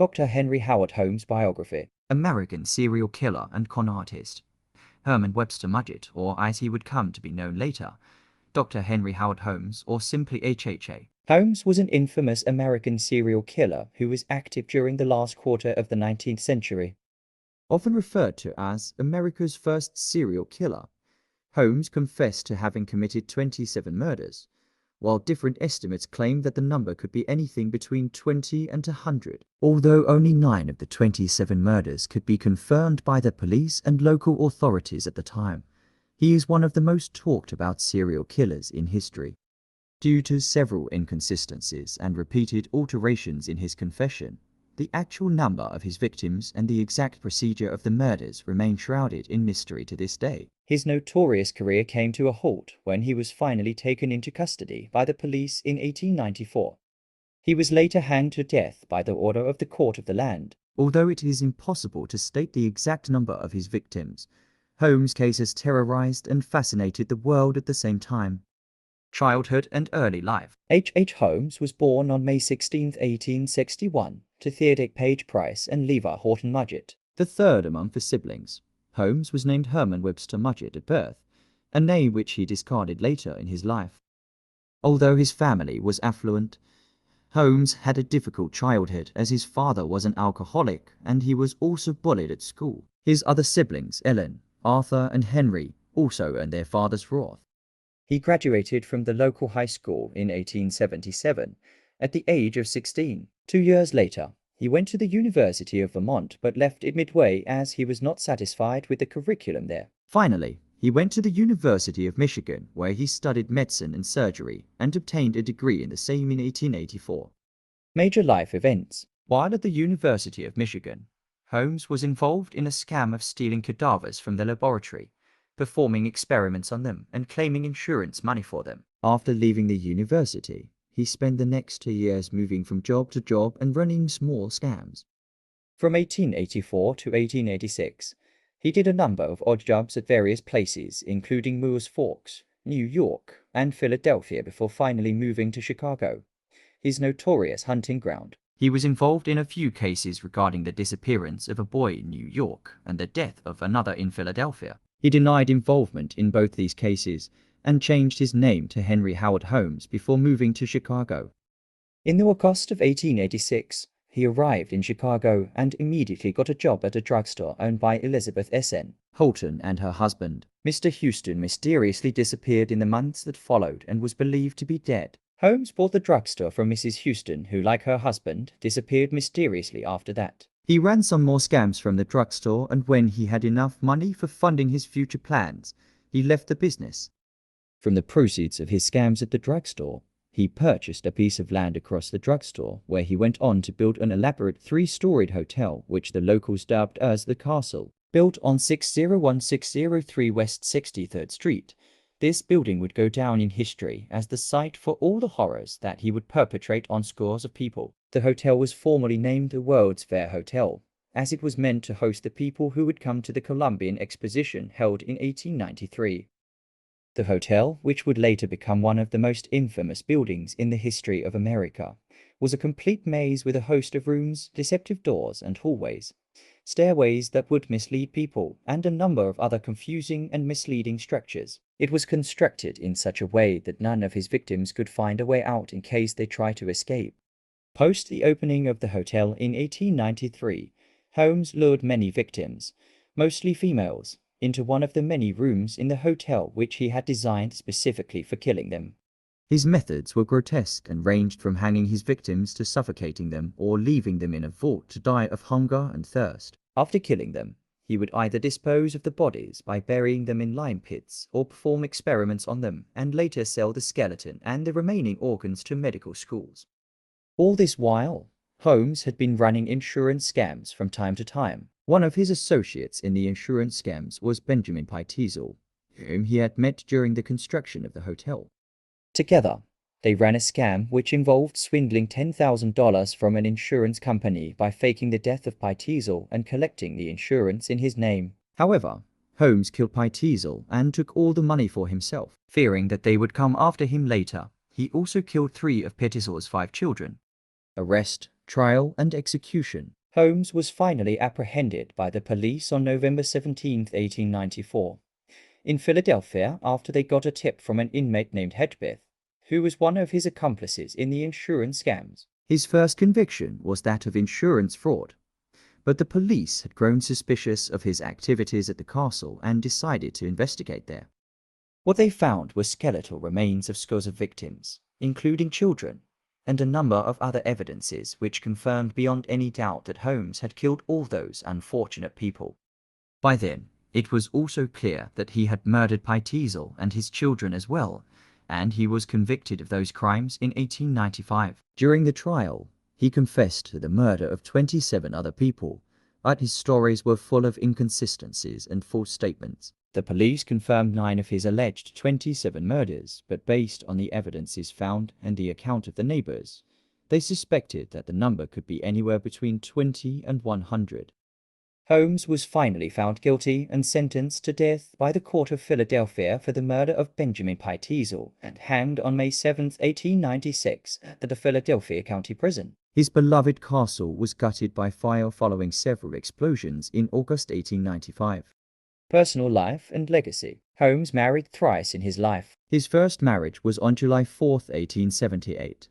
Dr. Henry Howard Holmes biography. American serial killer and con artist. Herman Webster Mudgett, or as he would come to be known later, Dr. Henry Howard Holmes, or simply HHA. Holmes was an infamous American serial killer who was active during the last quarter of the 19th century. Often referred to as America's first serial killer, Holmes confessed to having committed 27 murders, while different estimates claimed that the number could be anything between 20 and 100, although only 9 of the 27 murders could be confirmed by the police and local authorities at the time. He is one of the most talked about serial killers in history. Due to several inconsistencies and repeated alterations in his confession, the actual number of his victims and the exact procedure of the murders remain shrouded in mystery to this day. His notorious career came to a halt when he was finally taken into custody by the police in 1894. He was later hanged to death by the order of the Court of the Land. Although it is impossible to state the exact number of his victims, Holmes' case has terrorized and fascinated the world at the same time. Childhood and early life. H. Holmes was born on May 16, 1861, to Theodore Page Price and Levi Horton Mudgett. The third among the siblings, Holmes was named Herman Webster Mudgett at birth, a name which he discarded later in his life. Although his family was affluent, Holmes had a difficult childhood as his father was an alcoholic and he was also bullied at school. His other siblings, Ellen, Arthur and Henry, also earned their father's wrath. He graduated from the local high school in 1877 at the age of 16. 2 years later, he went to the University of Vermont but left it midway as he was not satisfied with the curriculum there. Finally, he went to the University of Michigan where he studied medicine and surgery and obtained a degree in the same in 1884. Major life events. While at the University of Michigan, Holmes was involved in a scam of stealing cadavers from the laboratory, performing experiments on them and claiming insurance money for them. After leaving the university, he spent the next 2 years moving from job to job and running small scams. From 1884 to 1886, he did a number of odd jobs at various places, including Moores Forks, New York, and Philadelphia before finally moving to Chicago, his notorious hunting ground. He was involved in a few cases regarding the disappearance of a boy in New York and the death of another in Philadelphia. He denied involvement in both these cases and changed his name to Henry Howard Holmes before moving to Chicago. In the August of 1886, he arrived in Chicago and immediately got a job at a drugstore owned by Elizabeth S.N. Holton and her husband. Mr. Houston mysteriously disappeared in the months that followed and was believed to be dead. Holmes bought the drugstore from Mrs. Houston, who, like her husband, disappeared mysteriously after that. He ran some more scams from the drugstore, and when he had enough money for funding his future plans, he left the business. From the proceeds of his scams at the drugstore, he purchased a piece of land across the drugstore, where he went on to build an elaborate 3-storied hotel, which the locals dubbed as the Castle. Built on 601603 West 63rd Street, this building would go down in history as the site for all the horrors that he would perpetrate on scores of people. The hotel was formerly named the World's Fair Hotel, as it was meant to host the people who would come to the Columbian Exposition held in 1893. The hotel, which would later become one of the most infamous buildings in the history of America, was a complete maze with a host of rooms, deceptive doors and hallways, stairways that would mislead people, and a number of other confusing and misleading structures. It was constructed in such a way that none of his victims could find a way out in case they tried to escape. Post the opening of the hotel in 1893, Holmes lured many victims, mostly females, into one of the many rooms in the hotel which he had designed specifically for killing them. His methods were grotesque and ranged from hanging his victims to suffocating them or leaving them in a vault to die of hunger and thirst. After killing them, he would either dispose of the bodies by burying them in lime pits or perform experiments on them and later sell the skeleton and the remaining organs to medical schools. All this while, Holmes had been running insurance scams from time to time. One of his associates in the insurance scams was Benjamin Pitezel, whom he had met during the construction of the hotel. Together, they ran a scam which involved swindling $10,000 from an insurance company by faking the death of Pitezel and collecting the insurance in his name. However, Holmes killed Pitezel and took all the money for himself. Fearing that they would come after him later, he also killed 3 of Pitezel's 5 children. Arrest, Trial and execution. Holmes was finally apprehended by the police on November 17, 1894, in Philadelphia after they got a tip from an inmate named Hedgebeth, who was one of his accomplices in the insurance scams. His first conviction was that of insurance fraud, but the police had grown suspicious of his activities at the castle and decided to investigate there. What they found were skeletal remains of scores of victims, including children, and a number of other evidences which confirmed beyond any doubt that Holmes had killed all those unfortunate people. By then, it was also clear that he had murdered Pitezel and his children as well, and he was convicted of those crimes in 1895. During the trial, he confessed to the murder of 27 other people, but his stories were full of inconsistencies and false statements. The police confirmed 9 of his alleged 27 murders, but based on the evidences found and the account of the neighbors, they suspected that the number could be anywhere between 20 and 100. Holmes was finally found guilty and sentenced to death by the Court of Philadelphia for the murder of Benjamin Pitezel and hanged on May 7, 1896 at the Philadelphia County Prison. His beloved castle was gutted by fire following several explosions in August 1895. Personal life and legacy. Holmes married thrice in his life. His first marriage was on July 4, 1878,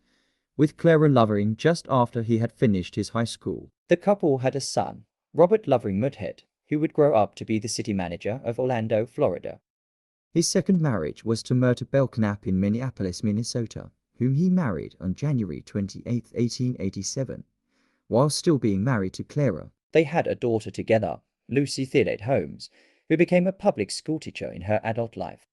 with Clara Lovering just after he had finished his high school. The couple had a son, Robert Lovering Mudhead, who would grow up to be the city manager of Orlando, Florida. His second marriage was to Myrta Belknap in Minneapolis, Minnesota, whom he married on January 28, 1887, while still being married to Clara. They had a daughter together, Lucy Theodate Holmes, who became a public schoolteacher in her adult life.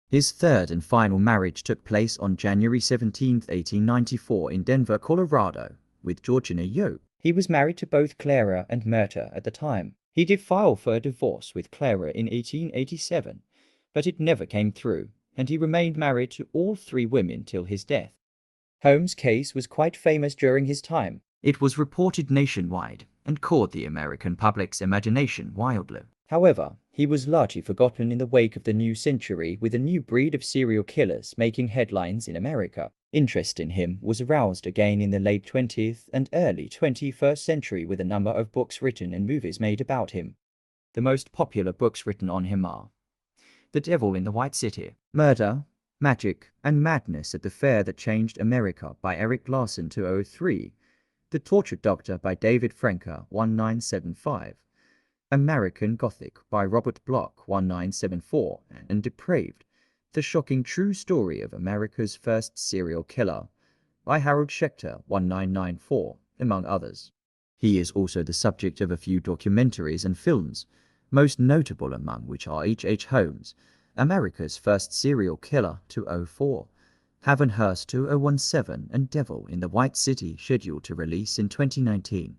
His third and final marriage took place on January 17, 1894 in Denver, Colorado, with Georgina Yo. He was married to both Clara and Myrta at the time. He did file for a divorce with Clara in 1887, but it never came through, and he remained married to all 3 women till his death. Holmes' case was quite famous during his time. It was reported nationwide and caught the American public's imagination wildly. However, he was largely forgotten in the wake of the new century, with a new breed of serial killers making headlines in America. Interest in him was aroused again in the late 20th and early 21st century with a number of books written and movies made about him. The most popular books written on him are The Devil in the White City, Murder, Magic, and Madness at the Fair That Changed America by Eric Larson 203, The Tortured Doctor by David Franker 1975, American Gothic by Robert Bloch 1974, and Depraved, The Shocking True Story of America's First Serial Killer by Harold Schechter 1994, among others. He is also the subject of a few documentaries and films, most notable among which are H.H. Holmes, America's First Serial Killer 204, Havenhurst 2017, and Devil in the White City, scheduled to release in 2019.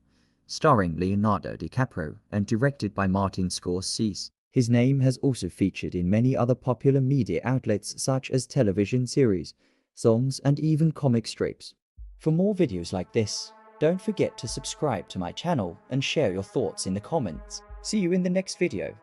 Starring Leonardo DiCaprio and directed by Martin Scorsese. His name has also featured in many other popular media outlets such as television series, songs, and even comic strips. For more videos like this, don't forget to subscribe to my channel and share your thoughts in the comments. See you in the next video.